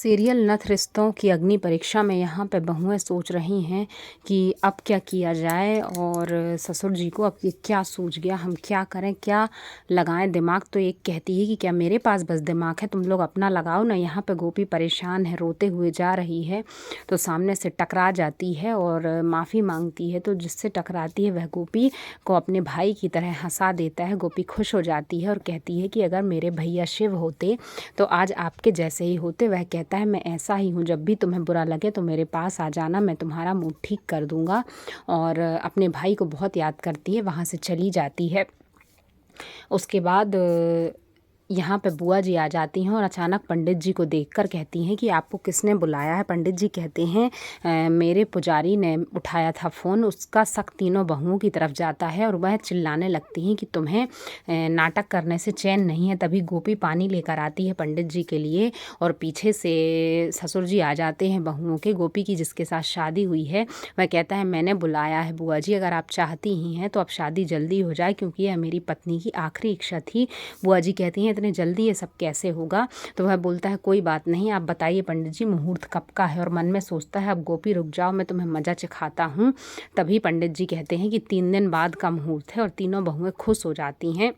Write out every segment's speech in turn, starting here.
Serial नथ रिश्तों की अग्नि परीक्षा में यहाँ पे बहुएं सोच रही हैं कि अब क्या किया जाए और ससुर जी को अब ये क्या सूझ गया, हम क्या करें, क्या लगाएं दिमाग। तो एक कहती है कि क्या मेरे पास बस दिमाग है, तुम लोग अपना लगाओ ना। यहाँ पे गोपी परेशान है, रोते हुए जा रही है तो सामने से टकरा जाती है और माफ़ी मांगती है। तो जिससे टकराती है वह गोपी को अपने भाई की तरह हंसा देता है। गोपी खुश हो जाती है और कहती है कि अगर मेरे भैया शिव होते तो आज आपके जैसे ही होते। वह कहता है मैं ऐसा ही हूँ, जब भी तुम्हें बुरा लगे तो मेरे पास आ जाना, मैं तुम्हारा मूड ठीक कर दूँगा। और अपने भाई को बहुत याद करती है, वहाँ से चली जाती है। उसके बाद यहाँ पे बुआ जी आ जाती हैं और अचानक पंडित जी को देखकर कहती हैं कि आपको किसने बुलाया है। पंडित जी कहते हैं मेरे पुजारी ने उठाया था फ़ोन। उसका शक तीनों बहुओं की तरफ जाता है और वह चिल्लाने लगती हैं कि तुम्हें नाटक करने से चैन नहीं है। तभी गोपी पानी लेकर आती है पंडित जी के लिए और पीछे से ससुर जी आ जाते हैं बहुओं के। गोपी की जिसके साथ शादी हुई है वह कहता है मैंने बुलाया है बुआ जी, अगर आप चाहती ही हैं तो अब शादी जल्दी हो जाए, क्योंकि यह मेरी पत्नी की आखिरी इच्छा थी। बुआ जी कहती हैं इतने जल्दी ये सब कैसे होगा। तो वह बोलता है कोई बात नहीं, आप बताइए पंडित जी मुहूर्त कब का है। और मन में सोचता है अब गोपी रुक जाओ, मैं तुम्हें मजा चखाता हूँ। तभी पंडित जी कहते हैं कि 3 दिन बाद का मुहूर्त है और तीनों बहुएं खुश हो जाती हैं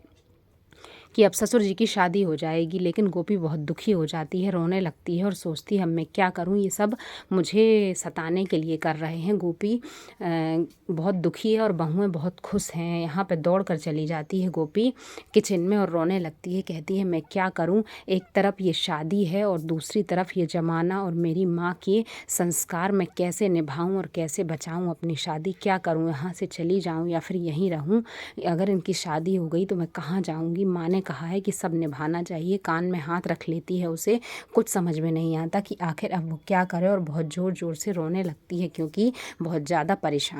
कि अब ससुर जी की शादी हो जाएगी। लेकिन गोपी बहुत दुखी हो जाती है, रोने लगती है और सोचती है अब मैं क्या करूं, ये सब मुझे सताने के लिए कर रहे हैं। गोपी बहुत दुखी है और बहुएं बहुत खुश हैं। यहाँ पे दौड़ कर चली जाती है गोपी किचन में और रोने लगती है। कहती है मैं क्या करूं, एक तरफ ये शादी है और दूसरी तरफ ये ज़माना और मेरी माँ के संस्कार मैं कैसे निभाऊं और कैसे बचाऊं अपनी शादी। क्या करूं, यहाँ से चली जाऊं या फिर यहीं रहूं। अगर इनकी शादी हो गई तो मैं कहाँ जाऊंगी। माँ ने कहा है कि सब निभाना चाहिए। कान में हाथ रख लेती है, उसे कुछ समझ में नहीं आता कि आखिर अब वो क्या करे और बहुत ज़ोर ज़ोर से रोने लगती है क्योंकि बहुत ज़्यादा परेशान